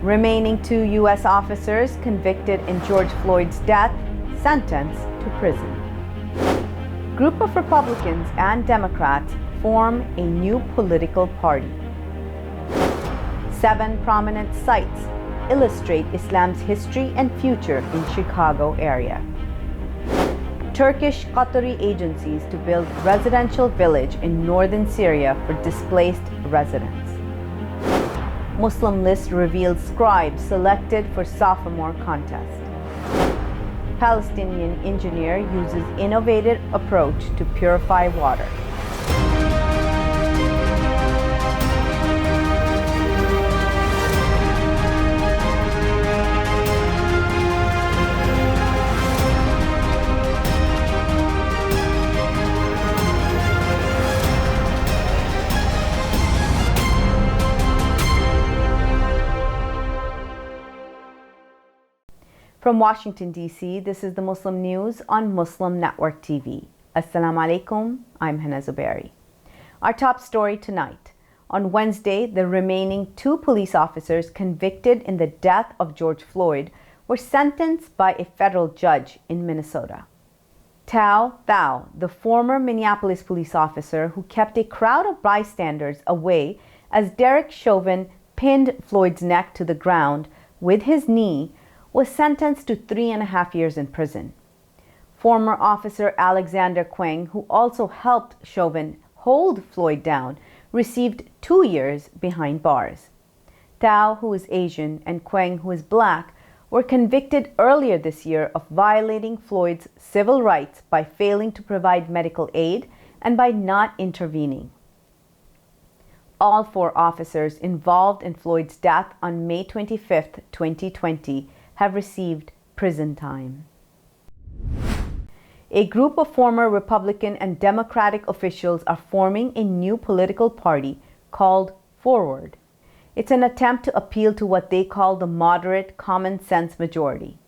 Remaining 2 U.S. officers convicted in George Floyd's death sentenced to prison. Group of Republicans and Democrats form a new political party. 7 prominent sites illustrate Islam's history and future in Chicago area. Turkish Qatari agencies to build residential village in northern Syria for displaced residents. Muslim list reveals Scribes selected for Sophomore contest. Palestinian engineer uses innovative approach to purify water. From Washington, D.C., this is the Muslim News on Muslim Network TV. Assalamu alaikum, I'm Hena Zuberi. Our top story tonight. On Wednesday, the remaining 2 police officers convicted in the death of George Floyd were sentenced by a federal judge in Minnesota. Tao Thao, the former Minneapolis police officer who kept a crowd of bystanders away as Derek Chauvin pinned Floyd's neck to the ground with his knee, was sentenced to 3.5 years in prison. Former officer Alexander Quang, who also helped Chauvin hold Floyd down, received 2 years behind bars. Tao, who is Asian, and Quang, who is black, were convicted earlier this year of violating Floyd's civil rights by failing to provide medical aid and by not intervening. All 4 officers involved in Floyd's death on May 25, 2020, have received prison time. A group of former Republican and Democratic officials are forming a new political party called Forward. It's an attempt to appeal to what they call the moderate common sense majority.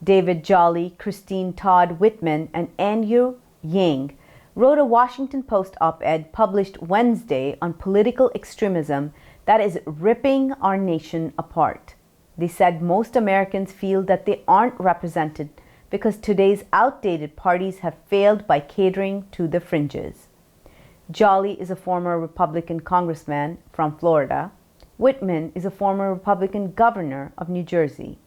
David Jolly, Christine Todd Whitman, and Andrew Yang wrote a Washington Post op-ed published Wednesday on political extremism that is ripping our nation apart. They said most Americans feel that they aren't represented because today's outdated parties have failed by catering to the fringes. Jolly is a former Republican congressman from Florida. Whitman is a former Republican governor of New Jersey.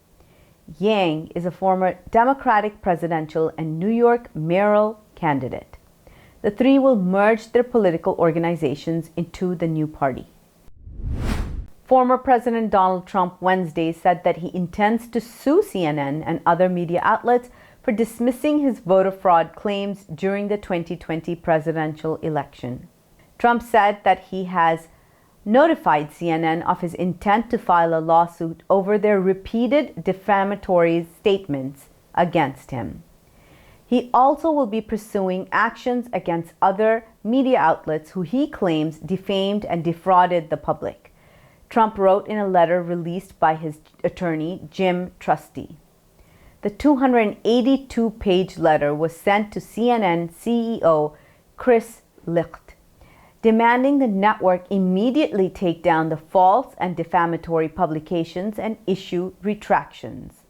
Yang is a former Democratic presidential and New York mayoral candidate. The 3 will merge their political organizations into the new party. Former President Donald Trump Wednesday said that he intends to sue CNN and other media outlets for dismissing his voter fraud claims during the 2020 presidential election. Trump said that he has notified CNN of his intent to file a lawsuit over their repeated defamatory statements against him. He also will be pursuing actions against other media outlets who he claims defamed and defrauded the public. Trump wrote in a letter released by his attorney, Jim Trusty. The 282-page letter was sent to CNN CEO Chris Licht, demanding the network immediately take down the false and defamatory publications and issue retractions.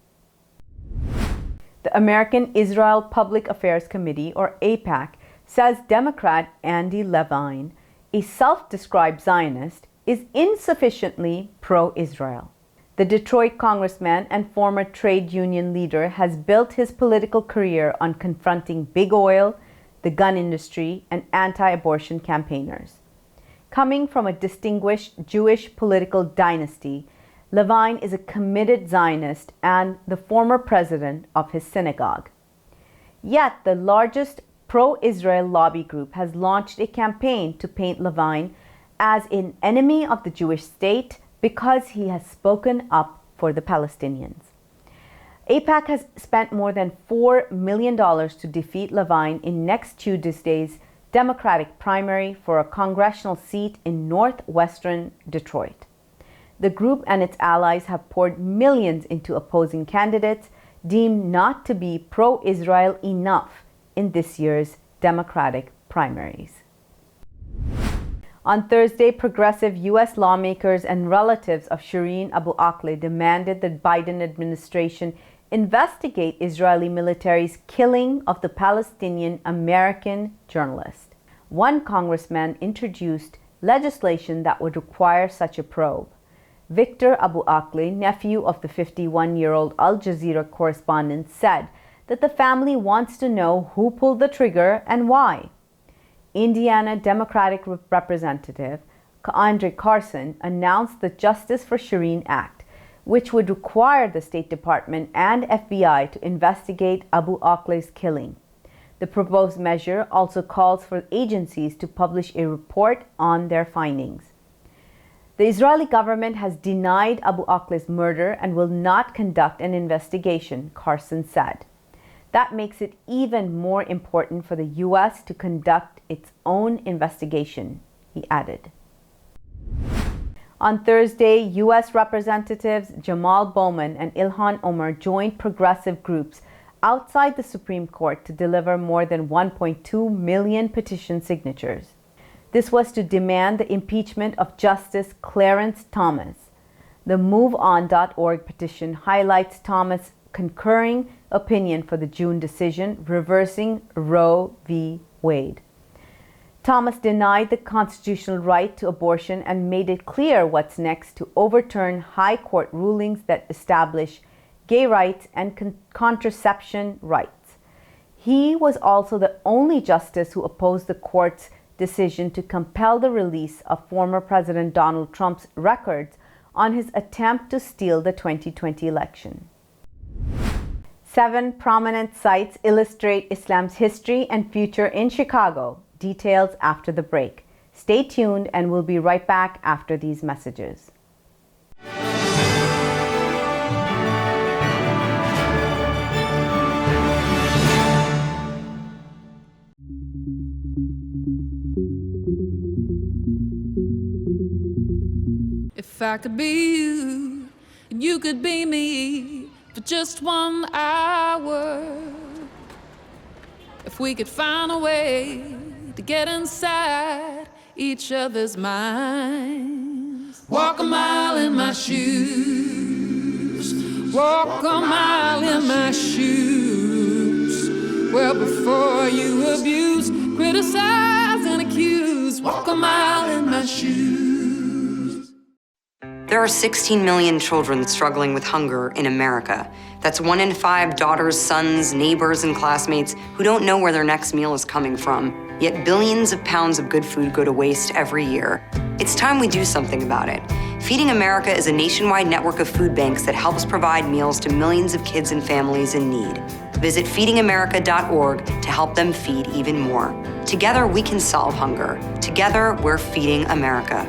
The American Israel Public Affairs Committee, or AIPAC, says Democrat Andy Levine, a self-described Zionist, is insufficiently pro-Israel. The Detroit congressman and former trade union leader has built his political career on confronting big oil, the gun industry, and anti-abortion campaigners. Coming from a distinguished Jewish political dynasty, Levine is a committed Zionist and the former president of his synagogue. Yet the largest pro-Israel lobby group has launched a campaign to paint Levine as an enemy of the Jewish state because he has spoken up for the Palestinians. AIPAC has spent more than $4 million to defeat Levine in next Tuesday's Democratic primary for a congressional seat in northwestern Detroit. The group and its allies have poured millions into opposing candidates deemed not to be pro-Israel enough in this year's Democratic primaries. On Thursday, progressive U.S. lawmakers and relatives of Shireen Abu Akleh demanded the Biden administration investigate Israeli military's killing of the Palestinian American journalist. One congressman introduced legislation that would require such a probe. Victor Abu Akleh, nephew of the 51-year-old Al Jazeera correspondent, said that the family wants to know who pulled the trigger and why. Indiana Democratic Representative Carson announced the Justice for Shireen Act, which would require the State Department and FBI to investigate Abu Akleh's killing. The proposed measure also calls for agencies to publish a report on their findings. The Israeli government has denied Abu Akleh's murder and will not conduct an investigation, Carson said. That makes it even more important for the U.S. to conduct its own investigation, he added. On Thursday, U.S. Representatives Jamal Bowman and Ilhan Omar joined progressive groups outside the Supreme Court to deliver more than 1.2 million petition signatures. This was to demand the impeachment of Justice Clarence Thomas. The MoveOn.org petition highlights Thomas' concurring opinion for the June decision reversing Roe v. Wade. Thomas denied the constitutional right to abortion and made it clear what's next to overturn high court rulings that establish gay rights and contraception rights. He was also the only justice who opposed the court's decision to compel the release of former President Donald Trump's records on his attempt to steal the 2020 election. 7 prominent sites illustrate Islam's history and future in Chicago. Details after the break. Stay tuned and we'll be right back after these messages. If I could be you, and you could be me for just 1 hour. If we could find a way to get inside each other's minds. Walk a mile in my shoes. Walk a mile in my shoes. Well, before you abuse, criticize and accuse. Walk a mile in my shoes. There are 16 million children struggling with hunger in America. That's 1 in 5 daughters, sons, neighbors, and classmates who don't know where their next meal is coming from. Yet billions of pounds of good food go to waste every year. It's time we do something about it. Feeding America is a nationwide network of food banks that helps provide meals to millions of kids and families in need. Visit feedingamerica.org to help them feed even more. Together, we can solve hunger. Together, we're feeding America.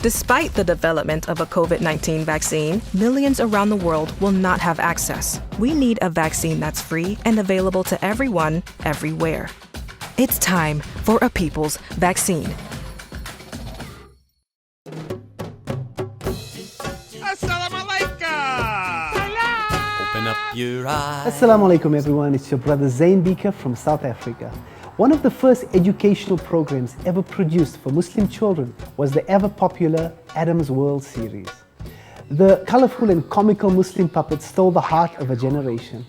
Despite the development of a COVID-19 vaccine, millions around the world will not have access. We need a vaccine that's free and available to everyone, everywhere. It's time for a people's vaccine. Assalamu alaikum! Open up your eyes. Assalamu alaikum everyone, it's your brother Zain Bika from South Africa. One of the first educational programs ever produced for Muslim children was the ever popular Adam's World series. The colorful and comical Muslim puppets stole the heart of a generation.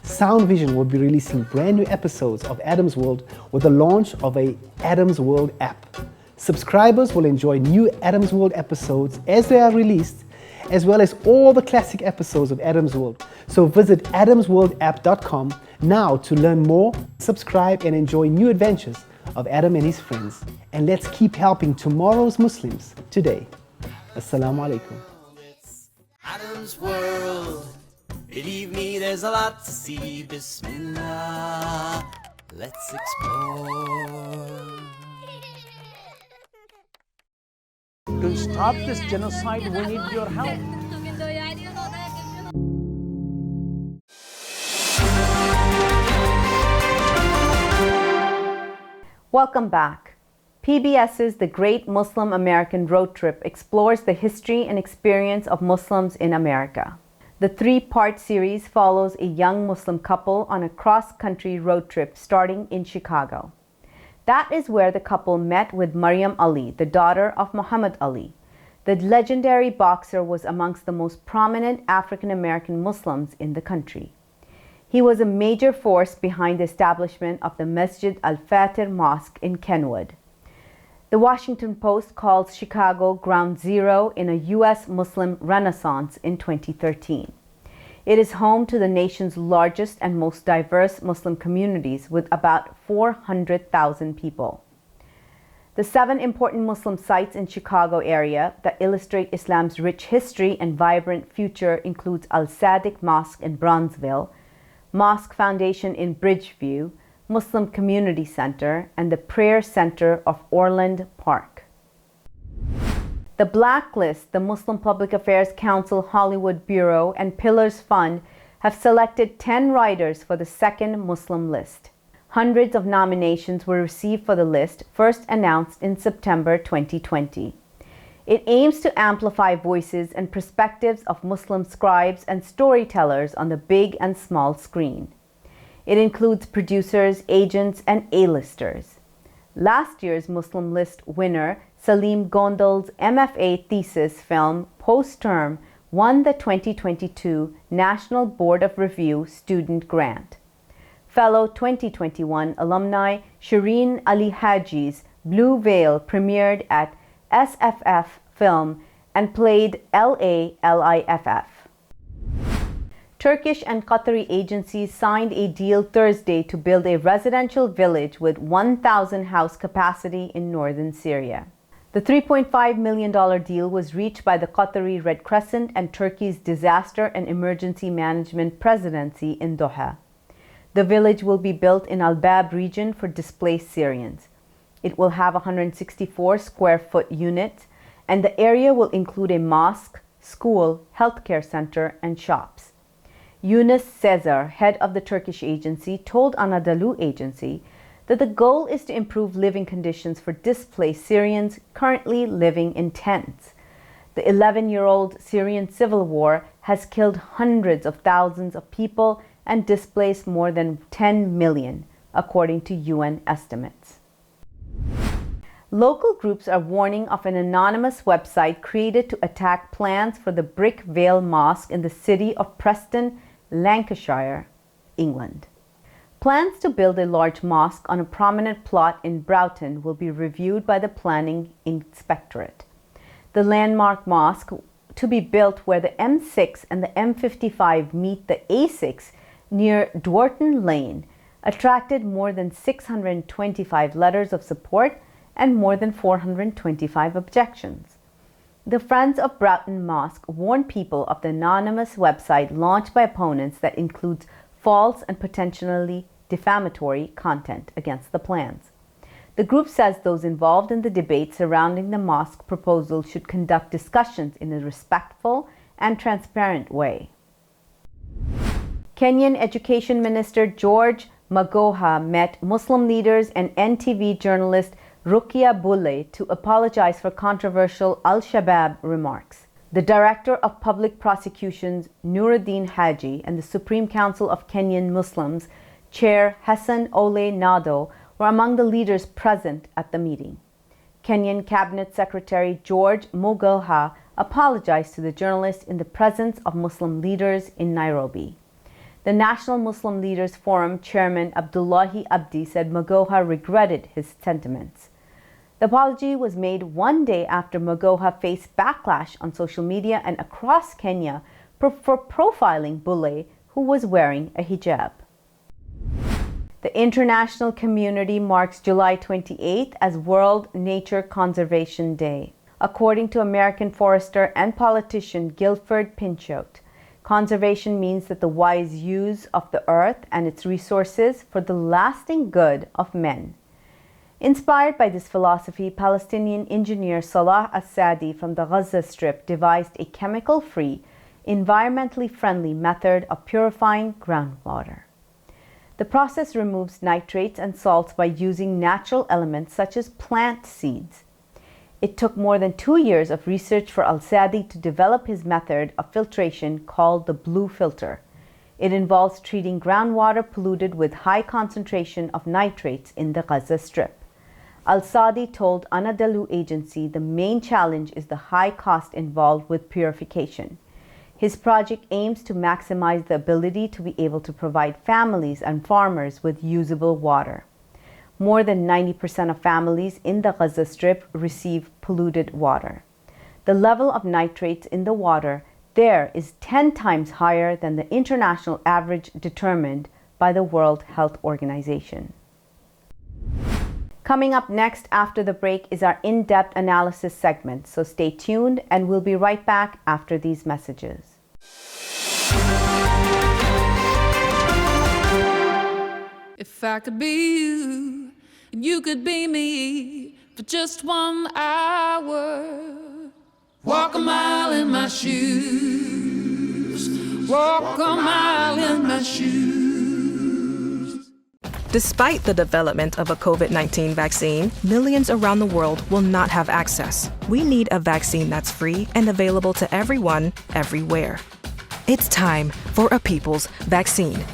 Sound Vision will be releasing brand new episodes of Adam's World with the launch of a Adam's World app. Subscribers will enjoy new Adam's World episodes as they are released, as well as all the classic episodes of Adam's World. So visit adamsworldapp.com now to learn more, subscribe and enjoy new adventures of Adam and his friends. And let's keep helping tomorrow's Muslims today. Assalamu alaikum. It's Adam's World. Believe me, there's a lot to see. Bismillah. Let's explore. To stop this genocide, we need your help. Welcome back. PBS's The Great Muslim American Road Trip explores the history and experience of Muslims in America. The 3-part series follows a young Muslim couple on a cross-country road trip starting in Chicago. That is where the couple met with Maryam Ali, the daughter of Muhammad Ali. The legendary boxer was amongst the most prominent African American Muslims in the country. He was a major force behind the establishment of the Masjid al-Fatir Mosque in Kenwood. The Washington Post calls Chicago ground zero in a U.S. Muslim renaissance in 2013. It is home to the nation's largest and most diverse Muslim communities with about 400,000 people. The 7 important Muslim sites in Chicago area that illustrate Islam's rich history and vibrant future includes Al-Sadiq Mosque in Bronzeville, Mosque Foundation in Bridgeview, Muslim Community Center, and the Prayer Center of Orland Park. The Blacklist, the Muslim Public Affairs Council Hollywood Bureau, and Pillars Fund have selected 10 writers for the second Muslim list. Hundreds of nominations were received for the list, first announced in September 2020. It aims to amplify voices and perspectives of Muslim scribes and storytellers on the big and small screen. It includes producers, agents, and A-listers. Last year's Muslim List winner, Salim Gondal's MFA thesis film, Post-Term, won the 2022 National Board of Review Student Grant. Fellow 2021 alumni Shireen Ali Haji's Blue Veil premiered at SFF Film and played LALIFF. Turkish and Qatari agencies signed a deal Thursday to build a residential village with 1,000 house capacity in northern Syria. The $3.5 million deal was reached by the Qatari Red Crescent and Turkey's Disaster and Emergency Management Presidency in Doha. The village will be built in Al-Bab region for displaced Syrians. It will have 164 square foot units, and the area will include a mosque, school, healthcare center, and shops. Yunus Cesar, head of the Turkish agency, told Anadolu Agency that the goal is to improve living conditions for displaced Syrians currently living in tents. The 11-year-old Syrian civil war has killed hundreds of thousands of people and displaced more than 10 million, according to UN estimates. Local groups are warning of an anonymous website created to attack plans for the Brick Vale Mosque in the city of Preston, Lancashire, England. Plans to build a large mosque on a prominent plot in Broughton will be reviewed by the Planning Inspectorate. The landmark mosque, to be built where the M6 and the M55 meet the A6 near Dwarton Lane, attracted more than 625 letters of support and more than 425 objections. The Friends of Broughton Mosque warned people of the anonymous website launched by opponents that includes false and potentially defamatory content against the plans. The group says those involved in the debate surrounding the mosque proposal should conduct discussions in a respectful and transparent way. Kenyan Education Minister George Magoha met Muslim leaders and NTV journalist Rukia Bulle to apologize for controversial Al-Shabaab remarks. The Director of Public Prosecutions, Nuruddin Haji, and the Supreme Council of Kenyan Muslims, Chair Hassan Ole Nado, were among the leaders present at the meeting. Kenyan Cabinet Secretary George Magoha apologized to the journalists in the presence of Muslim leaders in Nairobi. The National Muslim Leaders Forum Chairman Abdullahi Abdi said Magoha regretted his sentiments. The apology was made one day after Magoha faced backlash on social media and across Kenya for profiling Bulle, who was wearing a hijab. The international community marks July 28th as World Nature Conservation Day. According to American forester and politician Guilford Pinchot, conservation means that the wise use of the earth and its resources for the lasting good of men. Inspired by this philosophy, Palestinian engineer Salah As-Sadi from the Gaza Strip devised a chemical-free, environmentally friendly method of purifying groundwater. The process removes nitrates and salts by using natural elements such as plant seeds. It took more than 2 years of research for Al-Sadi to develop his method of filtration called the blue filter. It involves treating groundwater polluted with high concentration of nitrates in the Gaza Strip. Al-Saadi told Anadolu Agency the main challenge is the high cost involved with purification. His project aims to maximize the ability to be able to provide families and farmers with usable water. More than 90% of families in the Gaza Strip receive polluted water. The level of nitrates in the water there is 10 times higher than the international average determined by the World Health Organization. Coming up next after the break is our in-depth analysis segment, so stay tuned and we'll be right back after these messages. If I could be you, and you could be me for just 1 hour, walk a mile in my shoes, walk a mile in my shoes. Despite the development of a COVID-19 vaccine, millions around the world will not have access. We need a vaccine that's free and available to everyone, everywhere. It's time for a people's vaccine.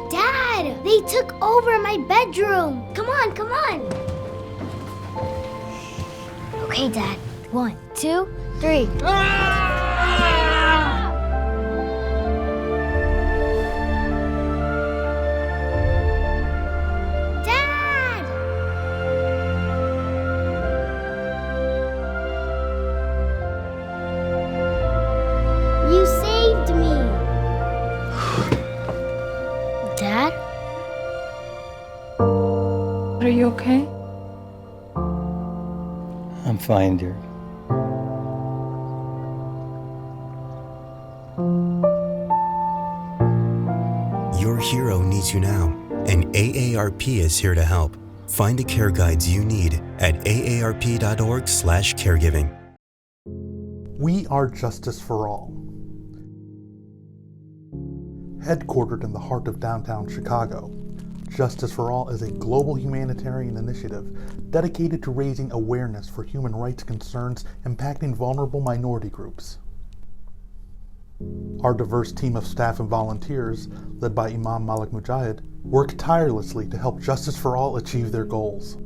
Dad, they took over my bedroom. Come on, come on. Okay, Dad. 1, 2, 3. Dad! You saved me. Dad? Are you okay? I'm fine, dear. Your hero needs you now, and AARP is here to help. Find the care guides you need at aarp.org/caregiving. We are Justice for All. Headquartered in the heart of downtown Chicago, Justice for All is a global humanitarian initiative dedicated to raising awareness for human rights concerns impacting vulnerable minority groups. Our diverse team of staff and volunteers, led by Imam Malik Mujahid, work tirelessly to help Justice for All achieve their goals.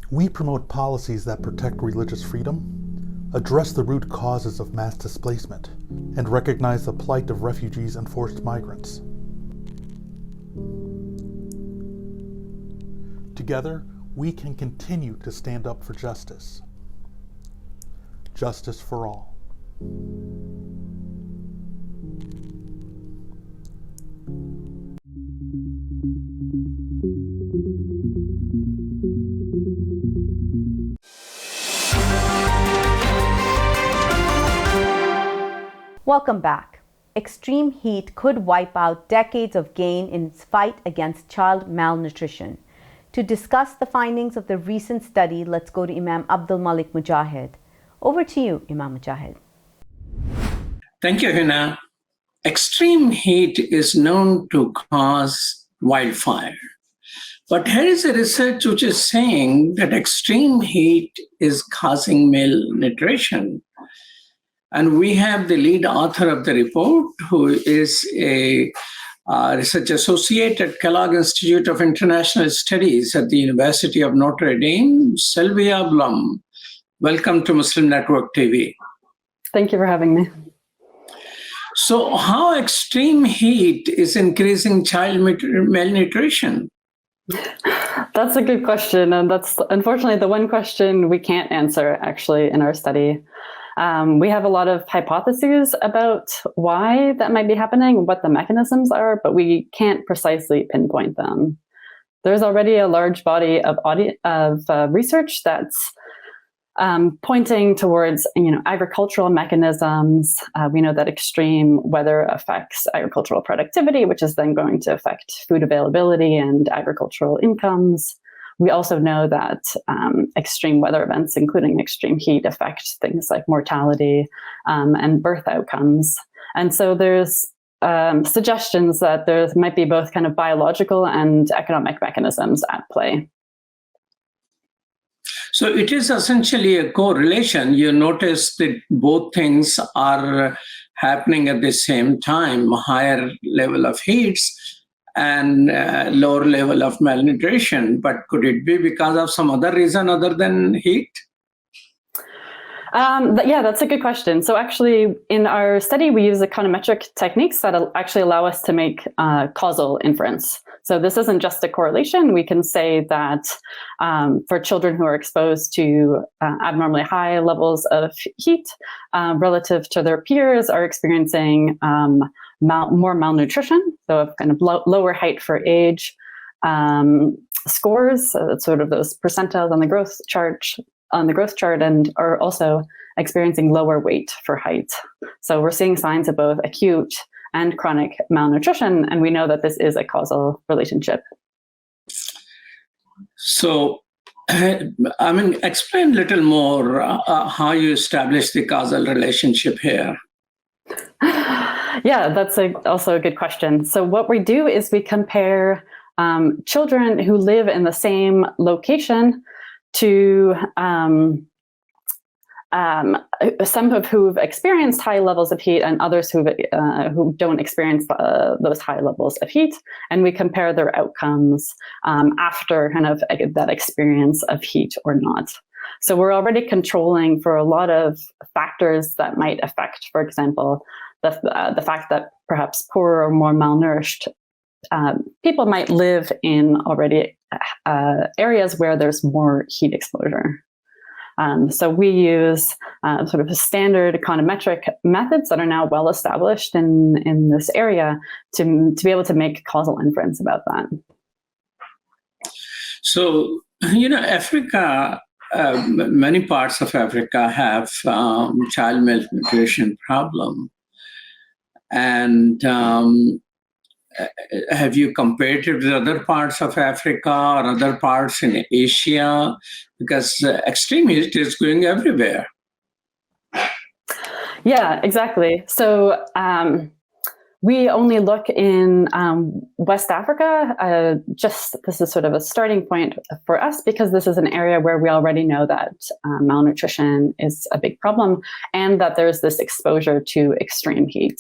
We promote policies that protect religious freedom, address the root causes of mass displacement, and recognize the plight of refugees and forced migrants. Together, we can continue to stand up for justice. Justice for all. Welcome back. Extreme heat could wipe out decades of gain in its fight against child malnutrition. To discuss the findings of the recent study, let's go to Imam Abdul Malik Mujahid. Over to you, Imam Mujahid. Thank you, Hena. Extreme heat is known to cause wildfire. But here is a research which is saying that extreme heat is causing malnutrition. And we have the lead author of the report, who is a research associate at Kellogg Institute of International Studies at the University of Notre Dame, Slyvia Blom. Welcome to Muslim Network TV. Thank you for having me. So how extreme heat is increasing child malnutrition? That's a good question. And that's unfortunately the one question we can't answer actually in our study. We have a lot of hypotheses about why that might be happening, what the mechanisms are, but we can't precisely pinpoint them. There's already a large body of research that's pointing towards, agricultural mechanisms. We know that extreme weather affects agricultural productivity, which is then going to affect food availability and agricultural incomes. We also know that extreme weather events, including extreme heat, affect things like mortality and birth outcomes. And so there's suggestions that there might be both kind of biological and economic mechanisms at play. So it is essentially a correlation. You notice that both things are happening at the same time, higher level of heats and lower level of malnutrition. But could it be because of some other reason other than heat? Yeah, that's a good question. So actually, in our study, we use econometric techniques that actually allow us to make causal inference. So this isn't just a correlation. We can say that for children who are exposed to abnormally high levels of heat relative to their peers are experiencing more malnutrition, so of kind of lower height for age scores, sort of those percentiles on the growth chart, and are also experiencing lower weight for height. So we're seeing signs of both acute and chronic malnutrition, and we know that this is a causal relationship. So, explain a little more how you establish the causal relationship here. Yeah, that's also a good question. So what we do is we compare children who live in the same location to some of who've experienced high levels of heat and others who don't experience those high levels of heat, and we compare their outcomes after kind of that experience of heat or not. So we're already controlling for a lot of factors that might affect, for example, the fact that perhaps poorer or more malnourished people might live in already areas where there's more heat exposure. So we use sort of standard econometric methods that are now well established in this area to be able to make causal inference about that. So, Africa, many parts of Africa have child malnutrition problem. And have you compared it with other parts of Africa or other parts in Asia? Because extreme heat is going everywhere. Yeah, exactly. So we only look in West Africa. This is sort of a starting point for us because this is an area where we already know that malnutrition is a big problem and that there's this exposure to extreme heat.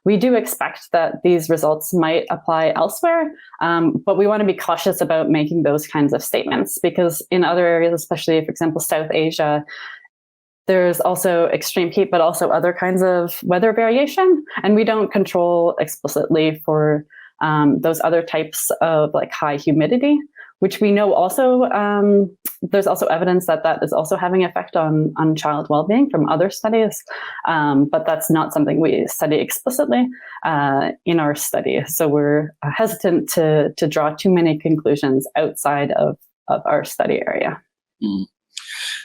We do expect that these results might apply elsewhere, but we want to be cautious about making those kinds of statements because in other areas, especially, for example, South Asia, there's also extreme heat, but also other kinds of weather variation. And we don't control explicitly for those other types of like high humidity, which we know also, there's also evidence that that is also having effect on child well-being from other studies, but that's not something we study explicitly in our study. So we're hesitant to draw too many conclusions outside of our study area. Mm.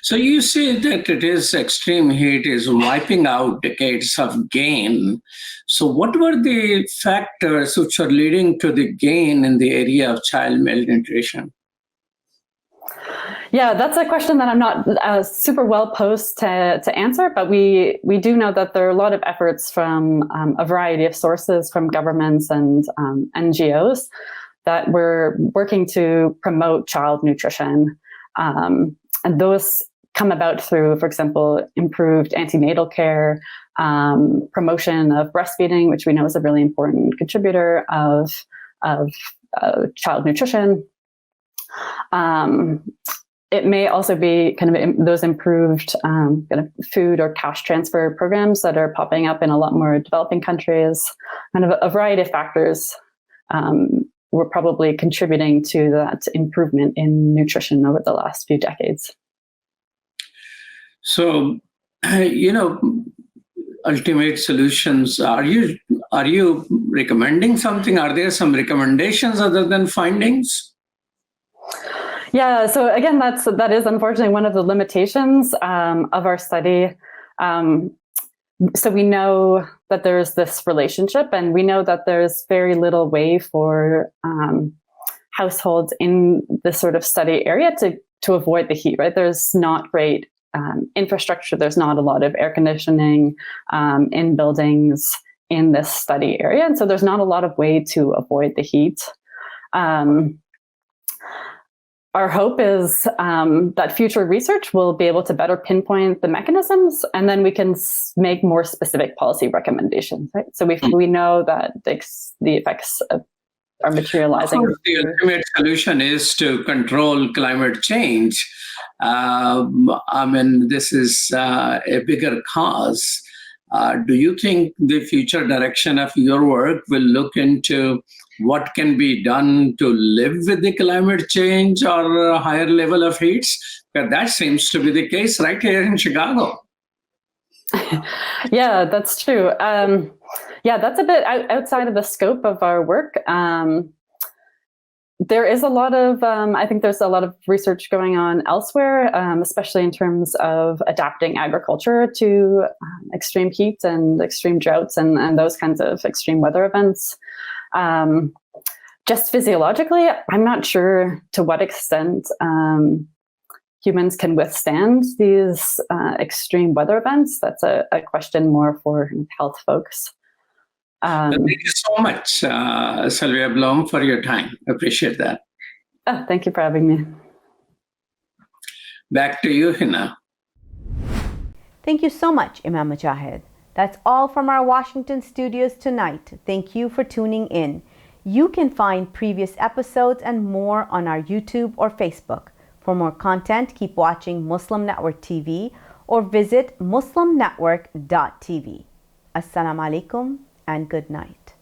So you say that it is extreme heat is wiping out decades of gain. So what were the factors which are leading to the gain in the area of child malnutrition? Yeah, that's a question that I'm not super well posed to answer, but we do know that there are a lot of efforts from a variety of sources, from governments and NGOs, that we're working to promote child nutrition. And those come about through, for example, improved antenatal care, promotion of breastfeeding, which we know is a really important contributor of child nutrition. It may also be kind of those improved kind of food or cash transfer programs that are popping up in a lot more developing countries. Kind of a variety of factors were probably contributing to that improvement in nutrition over the last few decades. So, ultimate solutions, are you recommending something? Are there some recommendations other than findings? Yeah, so again, that is unfortunately one of the limitations of our study. So we know that there's this relationship, and we know that there's very little way for households in this sort of study area to avoid the heat, right? There's not great infrastructure. There's not a lot of air conditioning in buildings. in this study area. And so there's not a lot of way to avoid the heat. Our hope is that future research will be able to better pinpoint the mechanisms, and then we can make more specific policy recommendations. Right? So we know that the effects are materializing. Of course, the ultimate solution is to control climate change. This is a bigger cause. Do you think the future direction of your work will look into what can be done to live with the climate change or a higher level of heats? Because that seems to be the case right here in Chicago. Yeah, that's true. That's a bit outside of the scope of our work. There is a lot of, I think there's a lot of research going on elsewhere, especially in terms of adapting agriculture to extreme heat and extreme droughts and those kinds of extreme weather events. Just physiologically, I'm not sure to what extent humans can withstand these extreme weather events. That's a question more for health folks. Thank you so much, Slyvia Blom, for your time. Appreciate that. Oh, thank you for having me. Back to you, Hena. Thank you so much, Imam Mujahid. That's all from our Washington studios tonight. Thank you for tuning in. You can find previous episodes and more on our YouTube or Facebook. For more content, keep watching Muslim Network TV or visit muslimnetwork.tv. Assalamu alaikum and good night.